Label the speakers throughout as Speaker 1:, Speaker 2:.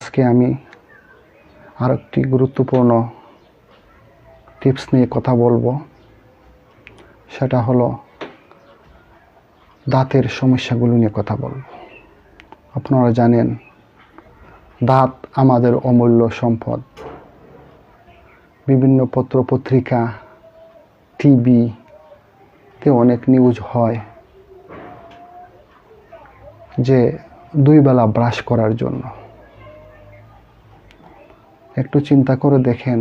Speaker 1: আজকে আমি আরেকটি গুরুত্বপূর্ণ টিপস নিয়ে কথা বলবো। সেটা হলো দাঁতের সমস্যাগুলো নিয়ে কথা বলবো। আপনারা জানেন দাঁত আমাদের অমূল্য সম্পদ। বিভিন্ন পত্রপত্রিকা, টিভিতে অনেক নিউজ হয় যে 2 বেলা ব্রাশ করার জন্য। একটু চিন্তা করে দেখেন,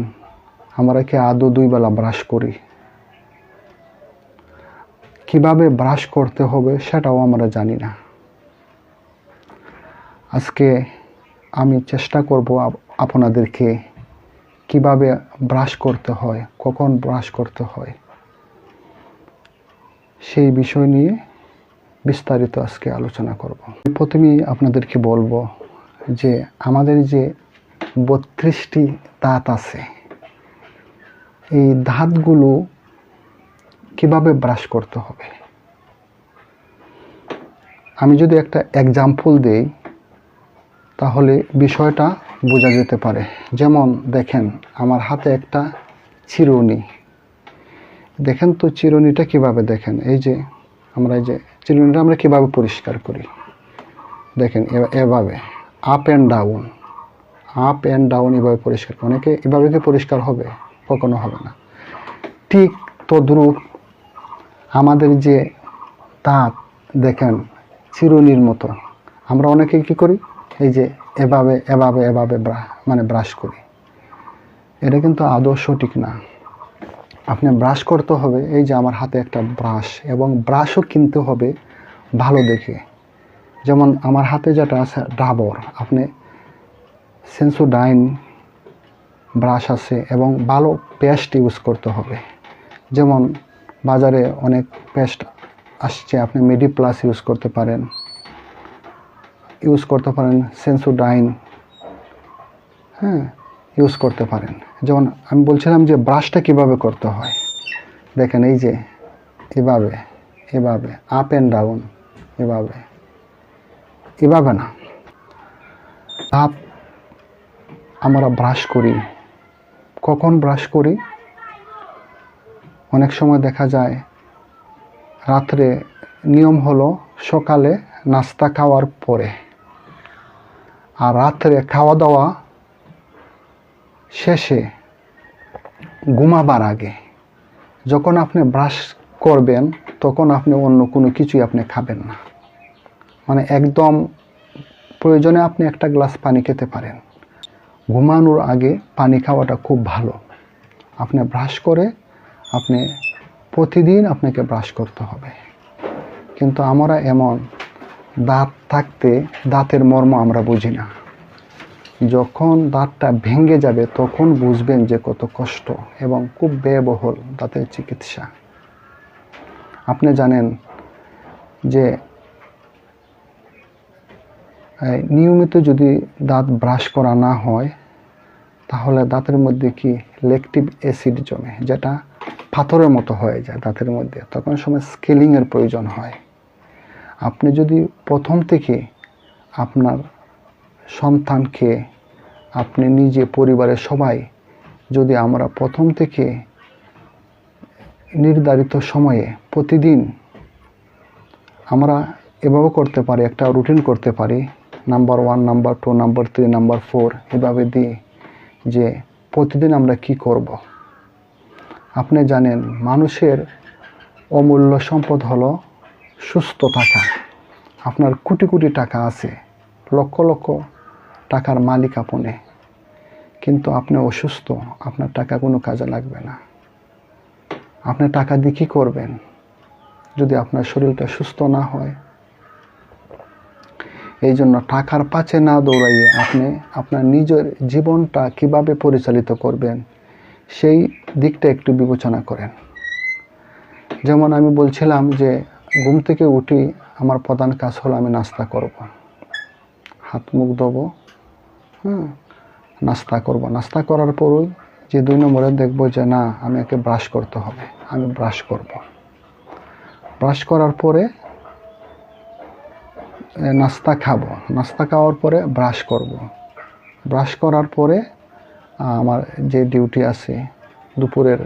Speaker 1: আমরা কি আদৌ 2 বেলা ব্রাশ করি? কিভাবে ব্রাশ করতে হবে সেটাও আমরা জানি না। আজকে আমি চেষ্টা করব আপনাদেরকে কিভাবে ব্রাশ করতে হয়, কখন ব্রাশ করতে হয়, সেই বিষয় নিয়ে বিস্তারিত আজকে আলোচনা করব। প্রথমেই আপনাদেরকে বলবো যে আমাদের যে 32টি দাঁত আছে, এই দাঁতগুলো কিভাবে ব্রাশ করতে হবে। আমি যদি একটা এক্সাম্পল দেই তাহলে বিষয়টা বোঝা যেতে পারে। যেমন দেখেন, আমার হাতে একটা চিরুনি। দেখেন তো চিরুনিটা কিভাবে, দেখেন এই যে চিরুনিটা আমরা কিভাবে পরিষ্কার করি। দেখেন এভাবে আপ অ্যান্ড ডাউন এভাবে পরিষ্কার করি। অনেকে এভাবে কি পরিষ্কার হবে? কখনো হবে না। ঠিক তদ্রূপ আমাদের যে দাঁত, দেখেন চিরুনির মতো আমরা অনেকে কি করি, এই যে এভাবে ব্রাশ করি। এটা কিন্তু আদৌ সঠিক না। আপনি ব্রাশ করতে হবে, এই যে আমার হাতে একটা ব্রাশ, এবং ব্রাশও কিনতে হবে ভালো দেখে। যেমন আমার হাতে যেটা আছে ডাবর, আপনি সেন্সোডাইন ব্রাশ আছে, এবং ভালো পেস্ট ইউজ করতে হবে। যেমন বাজারে অনেক পেস্ট আসছে, আপনি মেডি প্লাস ইউজ করতে পারেন, সেন্সোডাইন ইউজ করতে পারেন। যেমন আমি বলছিলাম যে ব্রাশটা কিভাবে করতে হয়। দেখেন এই যে এভাবে আপ অ্যান্ড ডাউন, এভাবে না। দাঁত আমরা ব্রাশ করি, কখন ব্রাশ করি? অনেক সময় দেখা যায় রাত্রে, নিয়ম হলো সকালে নাস্তা খাওয়ার পরে, আর রাত্রে খাওয়া দাওয়া শেষে ঘুমাবার আগে। যখন আপনি ব্রাশ করবেন তখন আপনি অন্য কোনো কিছুই আপনি খাবেন না। মানে একদম প্রয়োজনে আপনি একটা গ্লাস পানি খেতে পারেন। ঘুমানোর আগে পানি খাওয়াটা খুব ভালো। আপনি ব্রাশ করে প্রতিদিন আপনাকে ব্রাশ করতে হবে। কিন্তু আমরা এমন, দাঁত থাকতে দাঁতের মর্ম আমরা বুঝি না। যখন দাঁতটা ভেঙে যাবে তখন বুঝবেন যে কত কষ্ট এবং খুব ব্যয়বহুল দাঁতের চিকিৎসা। আপনি জানেন যে নিয়মিত যদি দাঁত ব্রাশ করা না হয় তাহলে দাঁতের মধ্যে কি ল্যাকটিক অ্যাসিড জমে, যেটা পাথরের মতো হয়ে যায় দাঁতের মধ্যে। তখন সময় স্কেলিংয়ের প্রয়োজন হয়। আপনি যদি প্রথম থেকে আপনার সন্তানকে, আপনি নিজে, পরিবারের সবাই যদি আমরা প্রথম থেকে নির্ধারিত সময়ে প্রতিদিন আমরা এভাবে করতে পারি, একটা রুটিন করতে পারি, নাম্বার 1, নাম্বার 2, নাম্বার 3, নাম্বার 4 এভাবে দিয়ে, যে প্রতিদিন আমরা কি করব। আপনি জানেন মানুষের অমূল্য সম্পদ হলো সুস্থ থাকা। আপনার কোটি কোটি টাকা আছে, লক্ষ লক্ষ টাকার মালিক আপনি, কিন্তু আপনি অসুস্থ, আপনার টাকা কোনো কাজে লাগবে না। আপনি টাকা দিয়ে কী করবেন যদি আপনার শরীরটা সুস্থ না হয়? এই জন্য টাকার পাছে না দৌড়াইয়ে আপনি আপনার নিজের জীবনটা কিভাবে পরিচালিত করবেন সেই দিকটা একটু বিবেচনা করেন। যেমন আমি বলছিলাম যে ঘুম থেকে উঠি, আমার প্রধান কাজ হলো আমি নাস্তা করব, হাত মুখ ধোবো, নাস্তা করব। নাস্তা করার পরই যে 2 নম্বরে দেখবো যে না, আমাকে ব্রাশ করতে হবে, আমি ব্রাশ করব। ব্রাশ করার পরে নাস্তা খাবো, নাস্তা খাওয়ার পরে ব্রাশ করব। ব্রাশ করার পরে আমার যে ডিউটি আছে দুপুরের,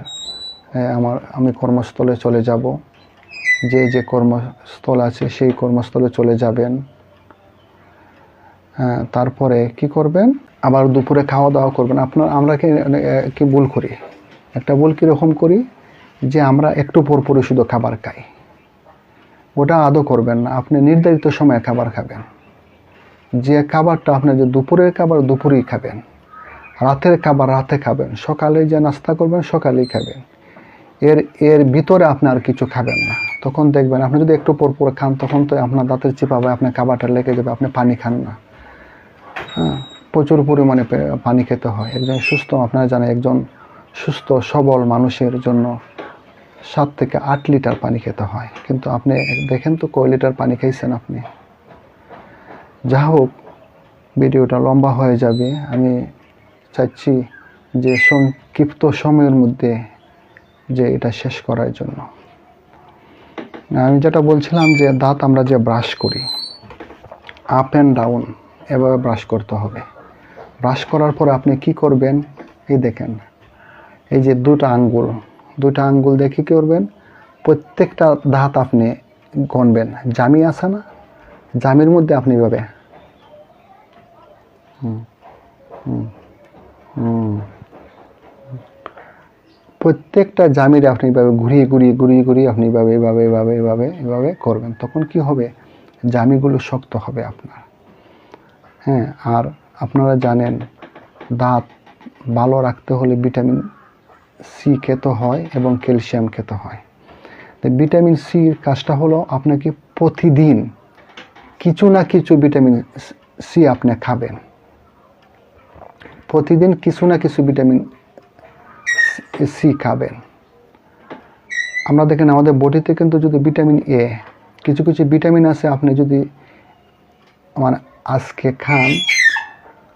Speaker 1: আমি কর্মস্থলে চলে যাব। যে কর্মস্থল আছে সেই কর্মস্থলে চলে যাবেন। তারপরে কি করবেন, আবার দুপুরে খাওয়া দাওয়া করবেন। আমরা কি ভুল করি, একটা ভুল কীরকম করি যে আমরা একটু পরপরই শুধু খাবার খাই। ওটা আদৌ করবেন না, আপনি নির্ধারিত সময়ে খাবার খাবেন। যে খাবারটা আপনার যে দুপুরের খাবার দুপুরেই খাবেন, রাতের খাবার রাতে খাবেন, সকালে যে নাস্তা করবেন সকালেই খাবেন। এর ভিতরে আপনার কিছু খাবেন না। তখন দেখবেন আপনি যদি একটু পরপর খান তখন তো আপনার দাঁতের চিপাবে, আপনার খাবারটা লেগে যাবে, আপনি পানি খান না। প্রচুর পরিমাণে পানি খেতে হয়। একজন সুস্থ, আপনারা জানেন, একজন সুস্থ সবল মানুষের জন্য 7 থেকে 8 লিটার পানি খেতে হয়। কিন্তু আপনি দেখেন তো কয় লিটার পানি খাইছেন আপনি। যা হোক, ভিডিওটা লম্বা হয়ে যাবে। আমি চাচ্ছি যে সংক্ষিপ্ত সময়ের মধ্যে যে এটা শেষ করার জন্য। আমি যেটা বলছিলাম যে দাঁত আমরা যে ব্রাশ করি আপ অ্যান্ড ডাউন এভাবে ব্রাশ করতে হবে। ব্রাশ করার পর আপনি কি করবেন, এই দেখেন, এই যে দুটা আঙ্গুল দেখে কি করবেন, প্রত্যেকটা দাঁত আপনি গণবেন। জামি আছে না, জামির মধ্যে আপনি এভাবে প্রত্যেকটা জামিরে আপনি এভাবে ঘুরিয়ে আপনি এভাবে করবেন। তখন কি হবে, জামিগুলো শক্ত হবে আপনার। আর আপনারা জানেন দাঁত ভালো রাখতে হলে ভিটামিন সি খেতে হয় এবং ক্যালসিয়াম খেতে হয়। তো ভিটামিন সির কাজটা হলো আপনাকে প্রতিদিন কিছু না কিছু ভিটামিন সি আপনি খাবেন। প্রতিদিন কিছু না কিছু ভিটামিন সি খাবেন। আমরা দেখেন আমাদের বডিতে কিন্তু যদি ভিটামিন এ, কিছু ভিটামিন আছে, আপনি যদি আজকে খান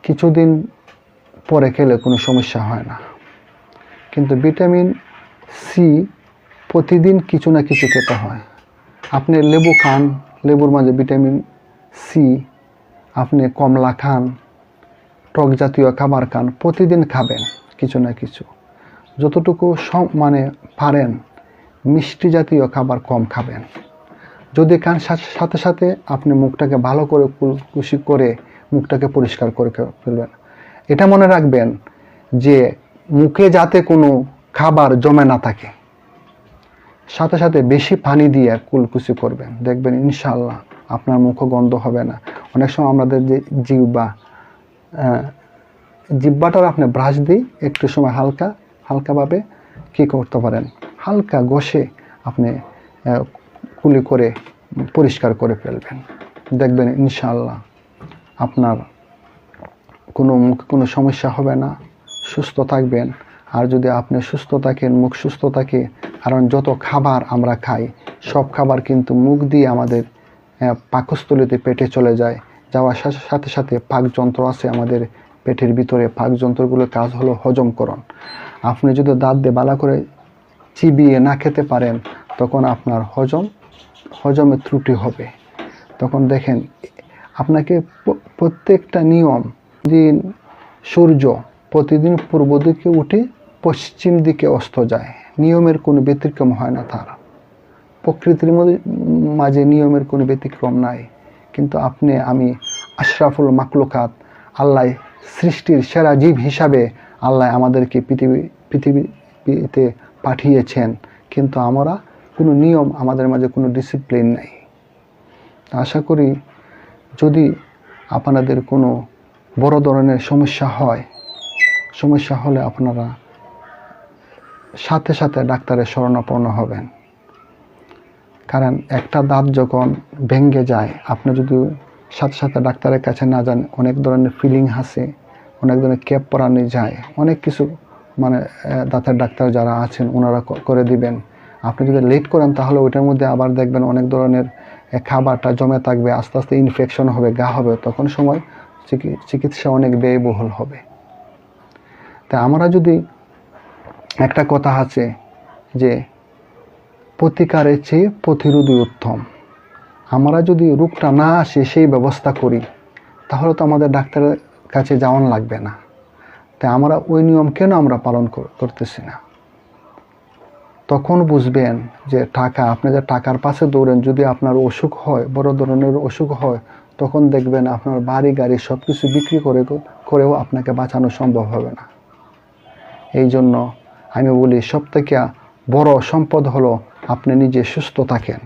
Speaker 1: কিছুদিন পরে খেলে কোনো সমস্যা হয় না। কিন্তু ভিটামিন সি প্রতিদিন কিছু না কিছু খেতে হয়। আপনি লেবু খান, লেবুর মাঝে ভিটামিন সি, আপনি কমলা খান, টক জাতীয় খাবার খান, প্রতিদিন খাবেন কিছু না কিছু। যতটুকু পারেন মিষ্টি জাতীয় খাবার কম খাবেন। যদি খান সাথে সাথে আপনি মুখটাকে ভালো করে কুলকুশি করে মুখটাকে পরিষ্কার করে ফেলবেন। এটা মনে রাখবেন যে মুখে যাতে কোনো খাবার জমে না থাকে। সাথে সাথে বেশি পানি দিয়ে কুলকুচি করবেন, দেখবেন ইনশাআল্লাহ আপনার মুখও গন্ধ হবে না। অনেক সময় আমাদের যে জিহ্বাটার আপনি ব্রাশ দিয়ে একটু সময় হালকাভাবে কি করতে পারেন, হালকা ঘষে আপনি কুলি করে পরিষ্কার করে ফেলবেন। দেখবেন ইনশাআল্লাহ আপনার কোনো সমস্যা হবে না, সুস্থ থাকবেন। আর যদি আপনি সুস্থ থাকেন, মুখ সুস্থ থাকে, কারণ যত খাবার আমরা খাই সব খাবার কিন্তু মুখ দিয়ে আমাদের পাকস্থলীতে পেটে চলে যায়। যাওয়ার সাথে সাথে পাকযন্ত্র আছে আমাদের পেটের ভিতরে। পাকযন্ত্রগুলোর কাজ হলো হজমকরণ। আপনি যদি দাঁত দিয়ে ভালো করে চিবিয়ে না খেতে পারেন তখন আপনার হজমে ত্রুটি হবে। তখন দেখেন আপনাকে প্রত্যেকটা নিয়ম, দিন সূর্য প্রতিদিন পূর্ব দিকে উঠে পশ্চিম দিকে অস্ত যায়, নিয়মের কোনো ব্যতিক্রম হয় না তার। প্রকৃতির মাঝে নিয়মের কোনো ব্যতিক্রম নাই। কিন্তু আমি আশরাফুল মাকলুকাত, আল্লাহ সৃষ্টির সেরা জীব হিসাবে আল্লাহ আমাদেরকে পৃথিবীতে পাঠিয়েছেন, কিন্তু আমরা কোনো নিয়ম, আমাদের মাঝে কোনো ডিসিপ্লিন নেই। আশা করি যদি আপনাদের কোনো বড় ধরনের সমস্যা হলে আপনারা সাথে সাথে ডাক্তারের শরণাপন্ন হবেন। কারণ একটা দাঁত যখন ভেঙে যায়, আপনি যদি সাথে সাথে ডাক্তারের কাছে না যান, অনেক ধরনের ফিলিং আছে, অনেক ধরনের ক্যাপ পরানো যায়, অনেক কিছু দাঁতের ডাক্তার যারা আছেন ওনারা করে দিবেন। আপনি যদি লেট করেন তাহলে ওইটার মধ্যে আবার দেখবেন অনেক ধরনের খাবারটা জমে থাকবে, আস্তে আস্তে ইনফেকশন হবে, ঘা হবে, তখন সময় চিকিৎসা অনেক ব্যয়বহুল হবে। তাই আমরা যদি, একটা কথা আছে যে প্রতিকারের চেয়ে প্রতিরোধই উত্তম। আমরা যদি রোগটা না আসে সেই ব্যবস্থা করি তাহলে তো আমাদের ডাক্তারের কাছে যাওয়ান লাগবে না। তাই আমরা ওই নিয়ম কেন আমরা পালন করতেছি না? তখন বুঝবেন যে আপনি যে টাকার পাশে দৌড়েন, যদি আপনার অসুখ হয়, বড় ধরনের অসুখ হয়, তখন দেখবেন আপনার বাড়ি গাড়ি সব কিছু বিক্রি করেও আপনাকে বাঁচানো সম্ভব হবে না। এই জন্য আমি বলি, সবথেকে বড় সম্পদ হলো আপনি নিজে সুস্থ থাকেন।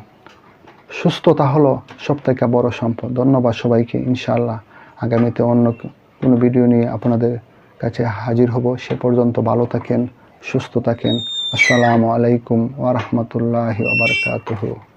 Speaker 1: সুস্থতা হলো সবথেকে বড় সম্পদ। ধন্যবাদ সবাইকে। ইনশাআল্লাহ আগামীতে অন্য কোনো ভিডিও নিয়ে আপনাদের কাছে হাজির হব। সে পর্যন্ত ভালো থাকেন, সুস্থ থাকেন। আসসালামু আলাইকুম ওয়া রাহমাতুল্লাহি ওয়া বারাকাতুহু।